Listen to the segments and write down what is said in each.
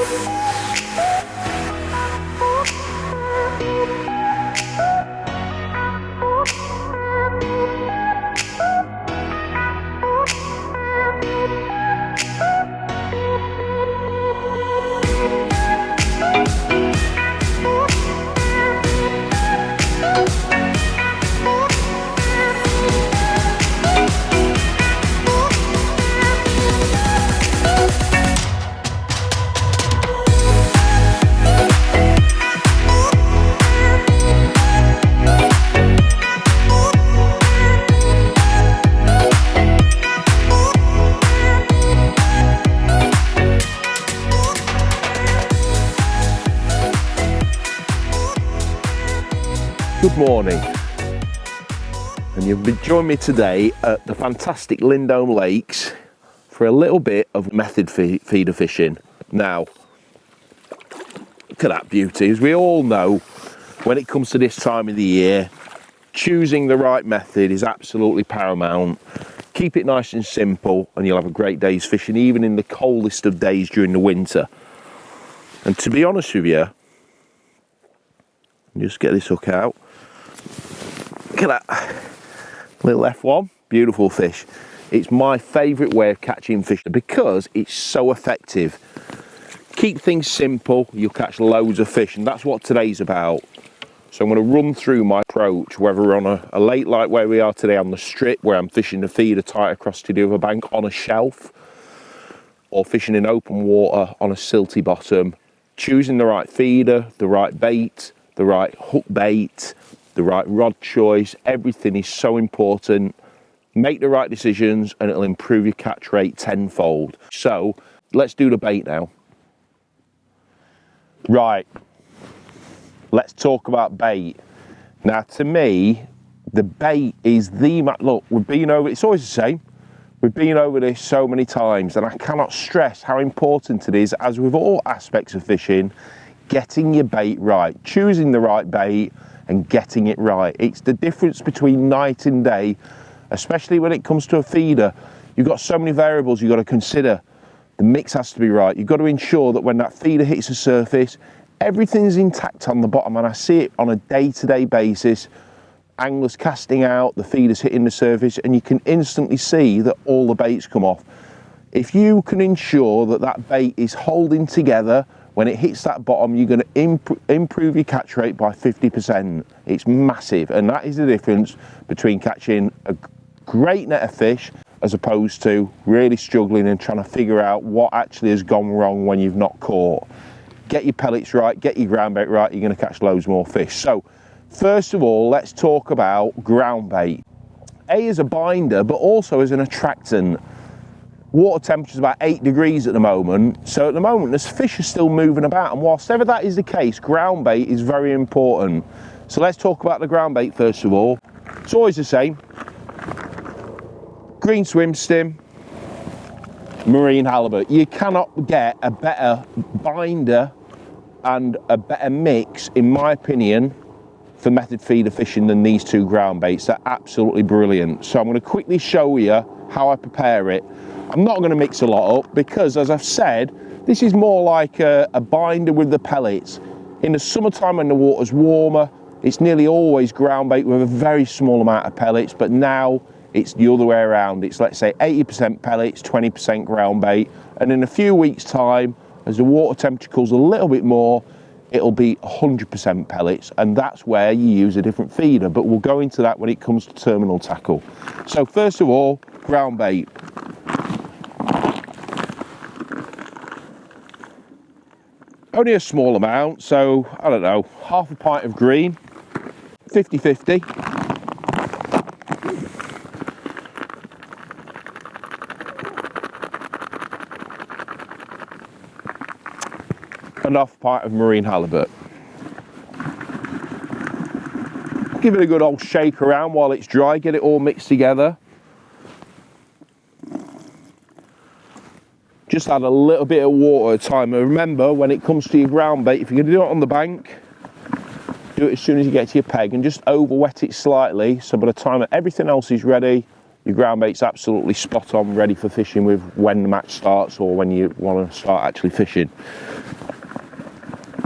Good morning, and you've been joining me today at the fantastic Lindholme Lakes for a little bit of method feeder fishing. Now, look at that beauty. As we all know, when it comes to this time of the year, choosing the right method is absolutely paramount. Keep it nice and simple and you'll have a great day's fishing, even in the coldest of days during the winter. And to be honest with you, just get this hook out. Look at that little F1, beautiful fish. It's my favourite way of catching fish because it's so effective. Keep things simple, you'll catch loads of fish, and that's what today's about. So I'm going to run through my approach, whether we're on a lake like where we are today on the strip, where I'm fishing the feeder tight across to the other bank on a shelf, or fishing in open water on a silty bottom, choosing the right feeder, the right bait, the right hook bait, the right rod choice. Everything is so important. Make the right decisions and it'll improve your catch rate tenfold. So let's do the bait now. Right, let's talk about bait. Now to me, the bait is the, look, we've been over, it's always the same. We've been over this so many times and I cannot stress how important it is, as with all aspects of fishing, getting your bait right, choosing the right bait and getting it right. It's the difference between night and day, especially when it comes to a feeder. You've got so many variables you've got to consider. The mix has to be right. You've got to ensure that when that feeder hits the surface, everything's intact on the bottom, and I see it on a day-to-day basis. Anglers casting out, the feeder's hitting the surface, and you can instantly see that all the baits come off. If you can ensure that that bait is holding together, when it hits that bottom, you're going to improve your catch rate by 50%. It's massive, and that is the difference between catching a great net of fish as opposed to really struggling and trying to figure out what actually has gone wrong when you've not caught. Get your pellets right, get your ground bait right, you're going to catch loads more fish. So, first of all, let's talk about ground bait. A as a binder, but also as an attractant. Water temperature is about 8 degrees at the moment, so at the moment there's fish are still moving about, and whilst ever that is the case, ground bait is very important. So let's talk about the ground bait first of all. It's always the same. Green swim stim, marine halibut. You cannot get a better binder and a better mix, in my opinion, for method feeder fishing than these two ground baits. They're absolutely brilliant. So I'm going to quickly show you how I prepare it. I'm not going to mix a lot up because, as I've said, this is more like a binder with the pellets. In the summertime when the water's warmer, it's nearly always ground bait with a very small amount of pellets, but now it's the other way around. It's, let's say, 80% pellets, 20% ground bait, and in a few weeks' time, as the water temperature cools a little bit more, it'll be 100% pellets, and that's where you use a different feeder, but we'll go into that when it comes to terminal tackle. So first of all, ground bait. Only a small amount, so I don't know, half a pint of green, 50-50. And half a pint of marine halibut. Give it a good old shake around while it's dry, get it all mixed together. Just add a little bit of water at a time. And remember, when it comes to your ground bait, if you're going to do it on the bank, do it as soon as you get to your peg and just over wet it slightly, so by the time that everything else is ready, your ground bait's absolutely spot on, ready for fishing with when the match starts or when you want to start actually fishing.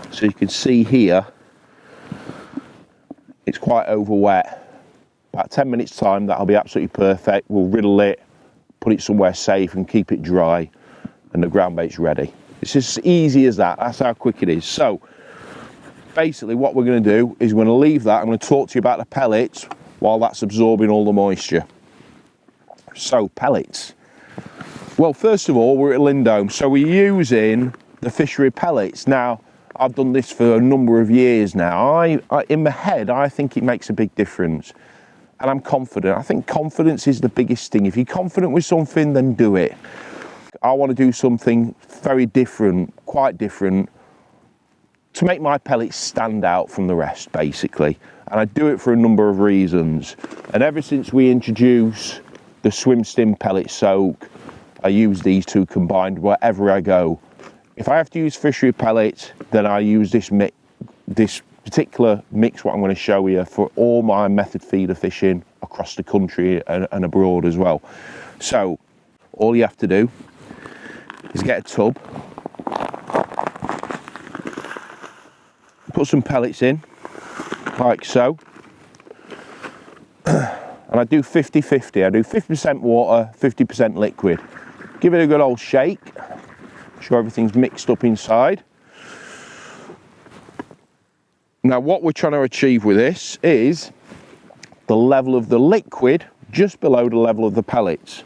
So you can see here, it's quite over wet. About 10 minutes time, that'll be absolutely perfect. We'll riddle it, put it somewhere safe and keep it dry, and the ground bait's ready. It's as easy as that. That's how quick it is. So basically what we're going to do is we're going to leave that. I'm going to talk to you about the pellets while that's absorbing all the moisture. So pellets. Well, first of all, we're at Lindholme, so we're using the fishery pellets. Now, I've done this for a number of years now. In my head, I think it makes a big difference. And I'm confident. I think confidence is the biggest thing. If you're confident with something, then do it. I want to do something very different, quite different, to make my pellets stand out from the rest, basically. And I do it for a number of reasons. And ever since we introduced the Swim Stim pellet soak, I use these two combined wherever I go. If I have to use fishery pellets, then I use this particular mix, what I'm going to show you, for all my method feeder fishing across the country and abroad as well. So all you have to do is get a tub, put some pellets in, like so. And I do 50-50. I do 50% water, 50% liquid. Give it a good old shake. Sure everything's mixed up inside. Now what we're trying to achieve with this is the level of the liquid just below the level of the pellets.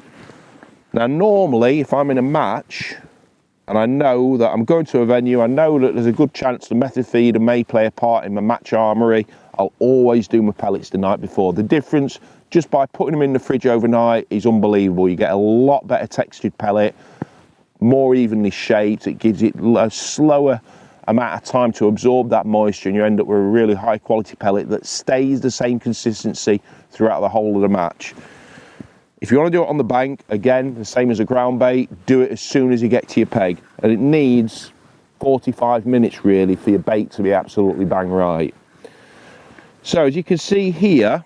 Now normally if I'm in a match and I know that I'm going to a venue, I know that there's a good chance the method feeder may play a part in my match armoury, I'll always do my pellets the night before. The difference just by putting them in the fridge overnight is unbelievable. You get a lot better textured pellet, more evenly shaped. It gives it a slower amount of time to absorb that moisture, and you end up with a really high quality pellet that stays the same consistency throughout the whole of the match. If you want to do it on the bank, again, the same as a ground bait, do it as soon as you get to your peg. And it needs 45 minutes really for your bait to be absolutely bang right. So as you can see here,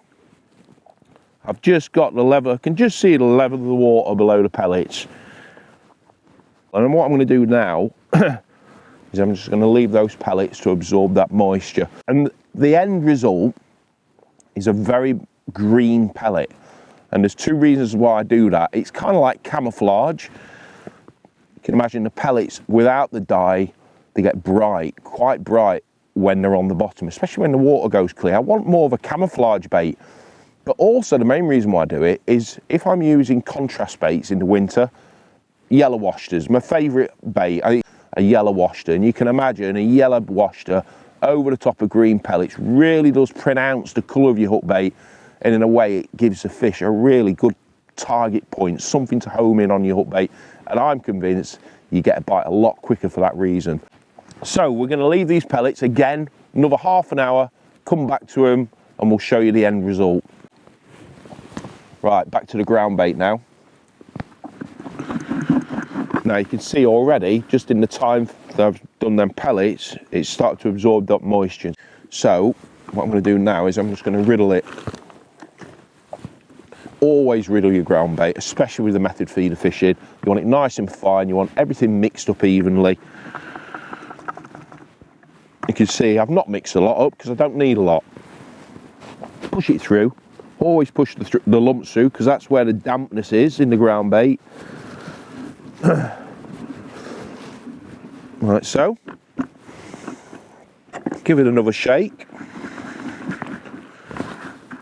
I've just got the level, I can just see the level of the water below the pellets. And what I'm going to do now is I'm just going to leave those pellets to absorb that moisture. And the end result is a very green pellet. And there's two reasons why I do that. It's kind of like camouflage. You can imagine the pellets without the dye, they get bright, quite bright when they're on the bottom, especially when the water goes clear. I want more of a camouflage bait. But also the main reason why I do it is if I'm using contrast baits in the winter, yellow washters, my favourite bait, I think a yellow washter. And you can imagine a yellow washter over the top of green pellets really does pronounce the colour of your hook bait, and in a way it gives the fish a really good target point, something to home in on your hook bait. And I'm convinced you get a bite a lot quicker for that reason. So we're going to leave these pellets again, another half an hour, come back to them and we'll show you the end result. Right, back to the ground bait now. Now you can see already, just in the time that I've done them pellets, it's started to absorb that moisture. So what I'm going to do now is I'm just going to riddle it. Always riddle your ground bait, especially with the method feeder fishing. You want it nice and fine, you want everything mixed up evenly. You can see I've not mixed a lot up because I don't need a lot. Push it through. Always push the lumps through because that's where the dampness is in the ground bait. Like so. Give it another shake.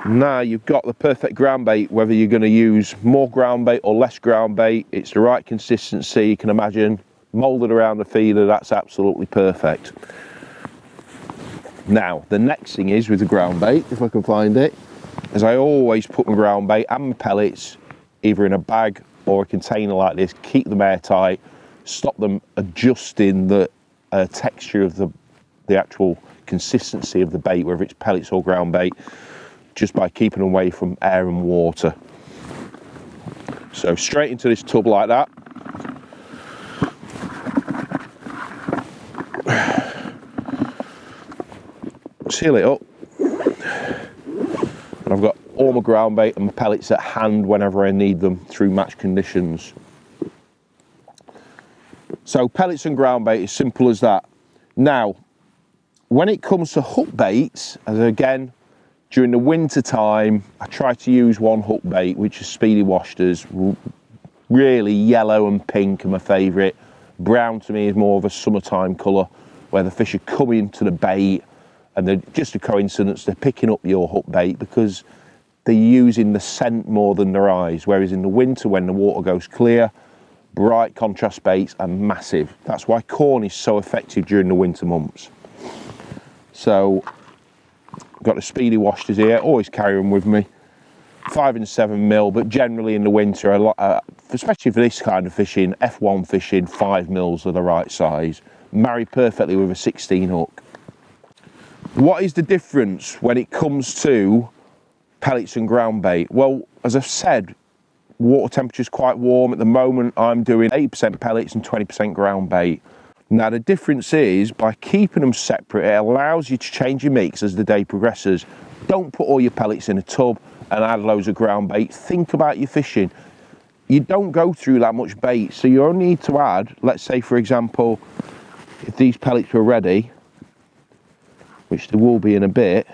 Now you've got the perfect ground bait, whether you're going to use more ground bait or less ground bait. It's the right consistency. You can imagine moulded around the feeder, that's absolutely perfect. Now the next thing is with the ground bait, if I can find it, is I always put my ground bait and my pellets either in a bag or a container like this, keep them airtight, stop them adjusting the texture of the actual consistency of the bait, whether it's pellets or ground bait, just by keeping them away from air and water. So straight into this tub like that. Seal it up. And I've got all my ground bait and my pellets at hand whenever I need them through match conditions. So pellets and ground bait, as simple as that. Now, when it comes to hook baits, as again, during the winter time, I try to use one hook bait, which is Speedy Washters. Really yellow and pink are my favourite. Brown to me is more of a summertime colour, where the fish are coming to the bait and they're just a coincidence, they're picking up your hook bait because they're using the scent more than their eyes. Whereas in the winter, when the water goes clear, bright contrast baits are massive. That's why corn is so effective during the winter months. So, got the Speedy Washters here, always carry them with me. 5 and 7 mil, but generally in the winter, especially for this kind of fishing, F1 fishing, 5 mils are the right size. Marry perfectly with a 16 hook. What is the difference when it comes to pellets and ground bait? Well, as I've said, water temperature is quite warm. At the moment, I'm doing 80% pellets and 20% ground bait. Now, the difference is, by keeping them separate, it allows you to change your mix as the day progresses. Don't put all your pellets in a tub and add loads of ground bait. Think about your fishing. You don't go through that much bait, so you only need to add, let's say, for example, if these pellets were ready, which they will be in a bit,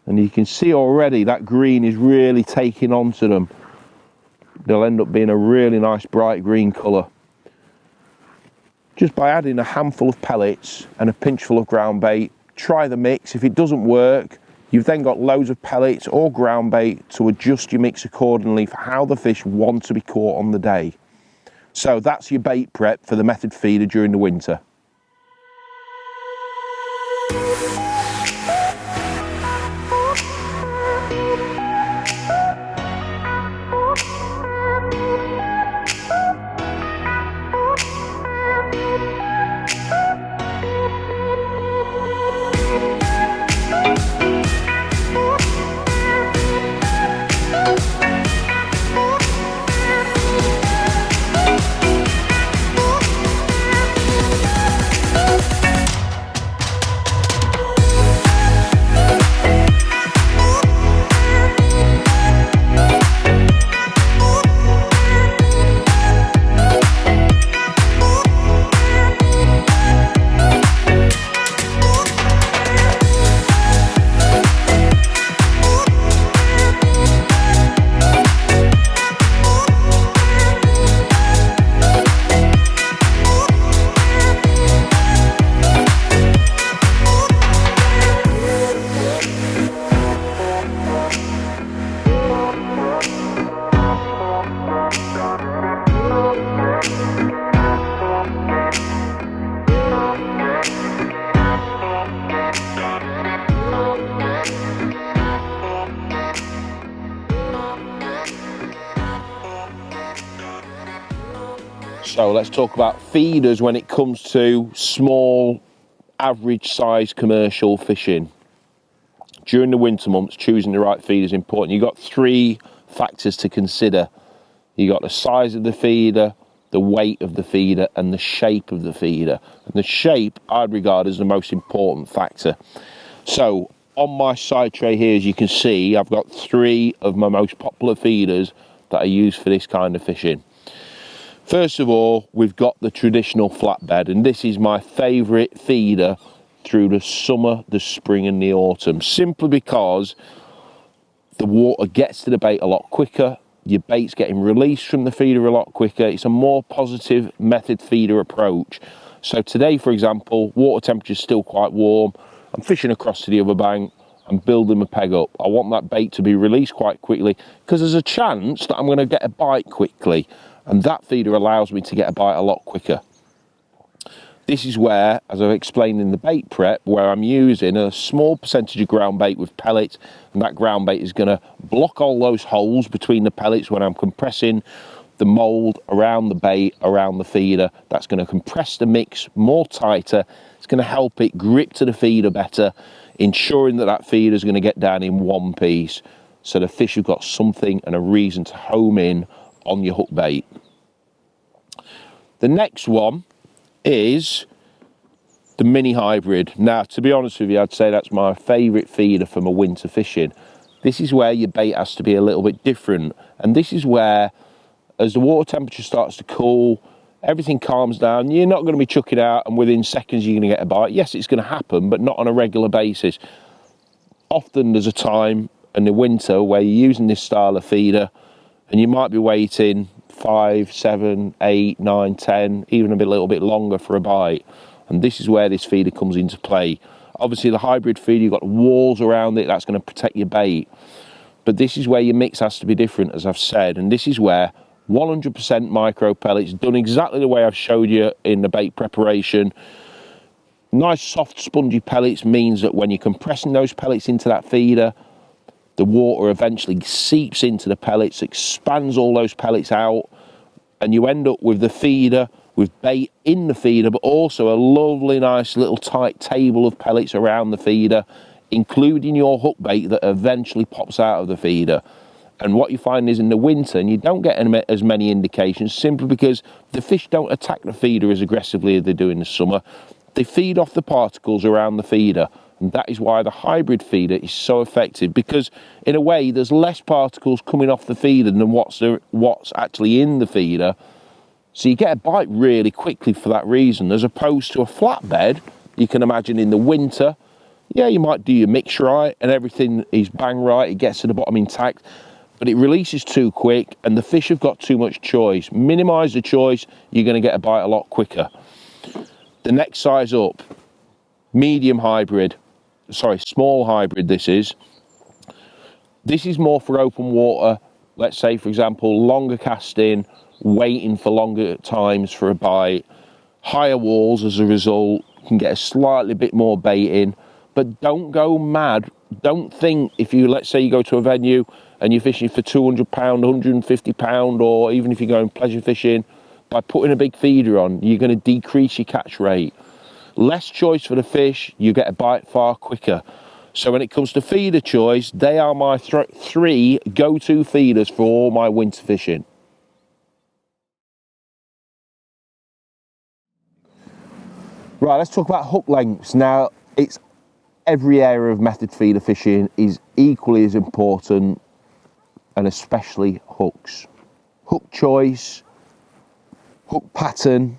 and you can see already that green is really taking onto them. They'll end up being a really nice bright green colour. Just by adding a handful of pellets and a pinchful of ground bait, try the mix. If it doesn't work, you've then got loads of pellets or ground bait to adjust your mix accordingly for how the fish want to be caught on the day. So that's your bait prep for the method feeder during the winter. So let's talk about feeders when it comes to small, average size commercial fishing. During the winter months, choosing the right feeder is important. You've got 3 factors to consider. You've got the size of the feeder, the weight of the feeder, and the shape of the feeder. And the shape I'd regard as the most important factor. So on my side tray here, as you can see, I've got 3 of my most popular feeders that I use for this kind of fishing. First of all, we've got the traditional flatbed, and this is my favourite feeder through the summer, the spring and the autumn, simply because the water gets to the bait a lot quicker, your bait's getting released from the feeder a lot quicker. It's a more positive method feeder approach. So today, for example, water temperature is still quite warm. I'm fishing across to the other bank, I'm building my peg up. I want that bait to be released quite quickly because there's a chance that I'm going to get a bite quickly. And that feeder allows me to get a bite a lot quicker. This is where, as I've explained in the bait prep, where I'm using a small percentage of ground bait with pellets, and that ground bait is going to block all those holes between the pellets when I'm compressing the mould around the bait, around the feeder. That's going to compress the mix more tighter. It's going to help it grip to the feeder better, ensuring that that feeder is going to get down in one piece. So the fish have got something and a reason to home in on your hook bait. The next one is the mini hybrid. Now, to be honest with you, I'd say that's my favourite feeder for my winter fishing. This is where your bait has to be a little bit different. And this is where, as the water temperature starts to cool, everything calms down. You're not going to be chucking out and within seconds you're going to get a bite. Yes, it's going to happen, but not on a regular basis. Often there's a time in the winter where you're using this style of feeder and you might be waiting 5, 7, 8, 9, 10, even a little bit longer for a bite. And this is where this feeder comes into play. Obviously the hybrid feeder, you've got walls around it, that's going to protect your bait. But this is where your mix has to be different, as I've said. And this is where 100% micro pellets, done exactly the way I've showed you in the bait preparation. Nice soft spongy pellets means that when you're compressing those pellets into that feeder, the water eventually seeps into the pellets, expands all those pellets out, and you end up with the feeder with bait in the feeder, but also a lovely, nice little tight table of pellets around the feeder, including your hook bait that eventually pops out of the feeder. And what you find is in the winter, and you don't get as many indications simply because the fish don't attack the feeder as aggressively as they do in the summer. They feed off the particles around the feeder. And that is why the hybrid feeder is so effective, because in a way there's less particles coming off the feeder than what's actually in the feeder. So you get a bite really quickly for that reason, as opposed to a flatbed. You can imagine in the winter, yeah, you might do your mix right and everything is bang right, it gets to the bottom intact, but it releases too quick and the fish have got too much choice. Minimise the choice, you're going to get a bite a lot quicker. The next size up, medium hybrid, sorry, small hybrid this is. This is more for open water, let's say for example, longer casting, waiting for longer times for a bite, higher walls as a result, you can get a slightly bit more bait in, but don't go mad. Don't think if you, let's say you go to a venue and you're fishing for £200, £150, or even if you're going pleasure fishing, by putting a big feeder on, you're going to decrease your catch rate. Less choice for the fish, you get a bite far quicker. So when it comes to feeder choice, they are my three go-to feeders for all my winter fishing. Right, let's talk about hook lengths. Now, it's every area of method feeder fishing is equally as important, and especially hooks. Hook choice, hook pattern,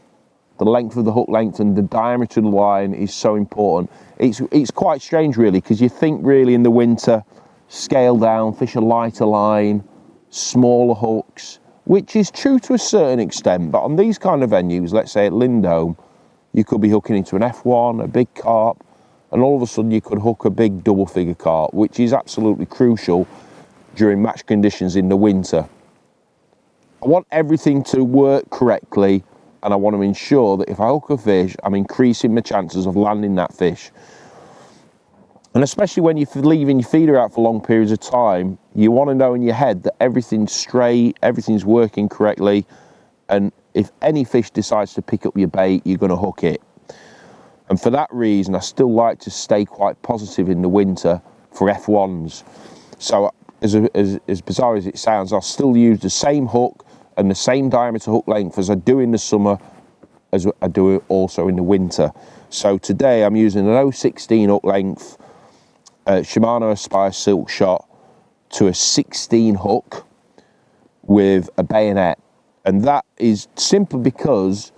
the length of the hook length and the diameter of the line is so important. It's quite strange really, because you think really in the winter, scale down, fish a lighter line, smaller hooks, which is true to a certain extent, but on these kind of venues, let's say at Lindholme, you could be hooking into an F1, a big carp, and all of a sudden you could hook a big double figure carp, which is absolutely crucial during match conditions in the winter. I want everything to work correctly, and I want to ensure that if I hook a fish, I'm increasing my chances of landing that fish. And especially when you're leaving your feeder out for long periods of time, you want to know in your head that everything's straight, everything's working correctly, and if any fish decides to pick up your bait, you're going to hook it. And for that reason, I still like to stay quite positive in the winter for F1s. So as bizarre as it sounds, I'll still use the same hook and the same diameter hook length as I do in the summer, as I do it also in the winter. So today I'm using an 0.16 hook length Shimano Aspire Silk Shot to a 16 hook with a bayonet. And that is simply because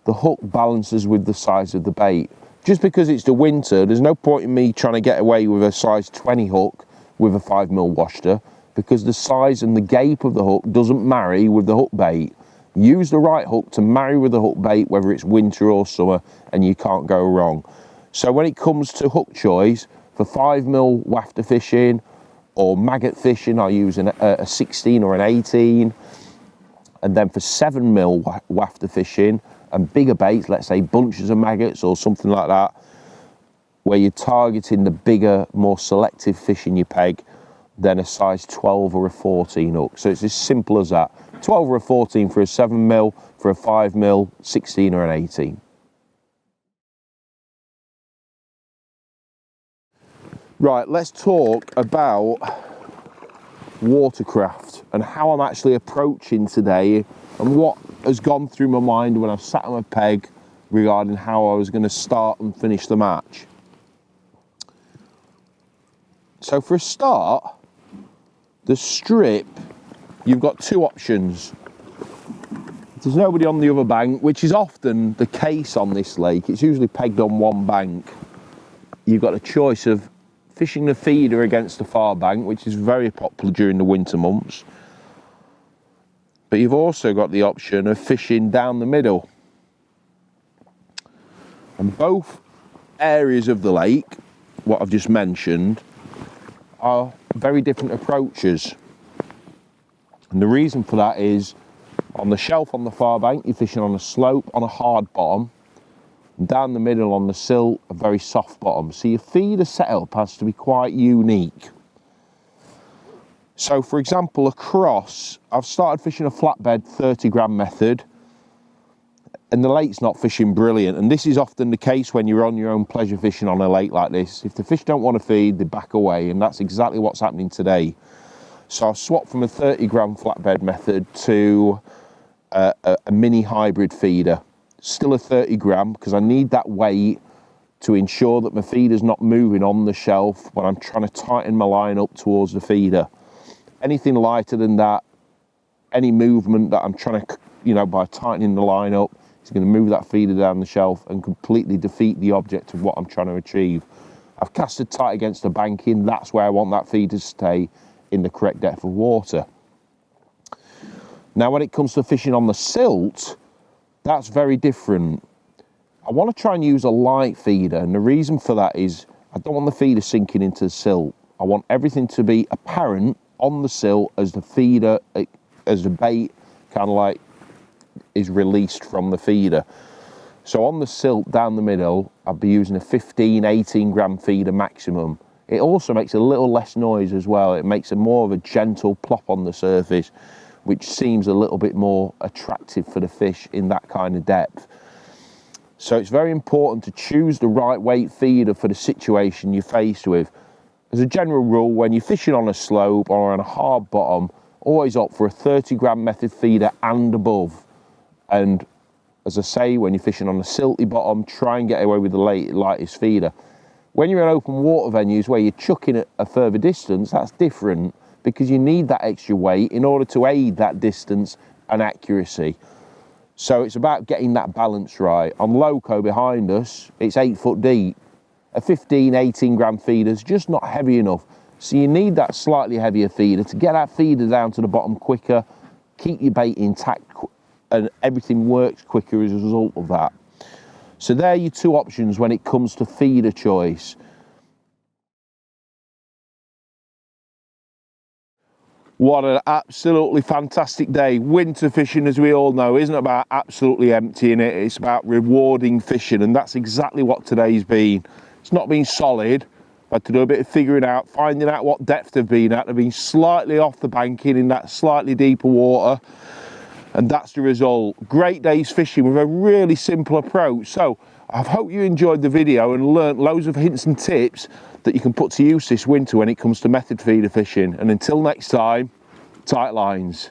the hook balances with the size of the bait. Just because it's the winter, there's no point in me trying to get away with a size 20 hook with a 5mm washter, because the size and the gape of the hook doesn't marry with the hook bait. Use the right hook to marry with the hook bait, whether it's winter or summer, and you can't go wrong. So when it comes to hook choice, for 5mm wafter fishing or maggot fishing, I use a 16 or an 18. And then for 7mm wafter fishing and bigger baits, let's say bunches of maggots or something like that, where you're targeting the bigger, more selective fish in your peg, then a size 12 or a 14 hook. So it's as simple as that. 12 or a 14 for a 7mm, for a 5mm, 16 or an 18. Right, let's talk about watercraft and how I'm actually approaching today and what has gone through my mind when I've sat on my peg regarding how I was going to start and finish the match. So for a start, The strip, you've got two options. If there's nobody on the other bank, which is often the case on this lake, it's usually pegged on one bank, you've got a choice of fishing the feeder against the far bank, which is very popular during the winter months. But you've also got the option of fishing down the middle. And both areas of the lake, what I've just mentioned, are very different approaches. And the reason for that is, on the shelf on the far bank, you're fishing on a slope on a hard bottom, and down the middle on the silt, a very soft bottom. So your feeder setup has to be quite unique. So for example, across, I've started fishing a flatbed 30 gram method, and the lake's not fishing brilliant. And this is often the case when you're on your own pleasure fishing on a lake like this. If the fish don't want to feed, they back away, and that's exactly what's happening today. So I've swapped from a 30 gram flatbed method to a mini hybrid feeder. Still a 30 gram, because I need that weight to ensure that my feeder's not moving on the shelf when I'm trying to tighten my line up towards the feeder. Anything lighter than that, any movement that I'm trying to, by tightening the line up, is going to move that feeder down the shelf and completely defeat the object of what I'm trying to achieve. I've casted tight against the banking. That's where I want that feeder to stay, in the correct depth of water. Now, when it comes to fishing on the silt, that's very different. I want to try and use a light feeder, and the reason for that is I don't want the feeder sinking into the silt. I want everything to be apparent on the silt as the feeder, as the bait kind of like is released from the feeder. So on the silt down the middle, I'll be using a 15, 18 gram feeder maximum. It also makes a little less noise as well. It makes a more of a gentle plop on the surface, which seems a little bit more attractive for the fish in that kind of depth. So it's very important to choose the right weight feeder for the situation you're faced with. As a general rule, when you're fishing on a slope or on a hard bottom, always opt for a 30 gram method feeder and above. And as I say, when you're fishing on a silty bottom, try and get away with the lightest feeder. When you're in open water venues where you're chucking at a further distance, that's different, because you need that extra weight in order to aid that distance and accuracy. So it's about getting that balance right. On Loco behind us, it's 8 foot deep. A 15, 18 gram feeder is just not heavy enough. So you need that slightly heavier feeder to get that feeder down to the bottom quicker, keep your bait intact, and everything works quicker as a result of that. So there are your two options when it comes to feeder choice. What an absolutely fantastic day. Winter fishing, as we all know, isn't about absolutely emptying it. It's about rewarding fishing, and that's exactly what today's been. It's not been solid. I had to do a bit of figuring out, finding out what depth they've been at. They've been slightly off the banking in that slightly deeper water, and that's the result. Great days fishing with a really simple approach. So I hope you enjoyed the video and learnt loads of hints and tips that you can put to use this winter when it comes to method feeder fishing. And until next time, tight lines.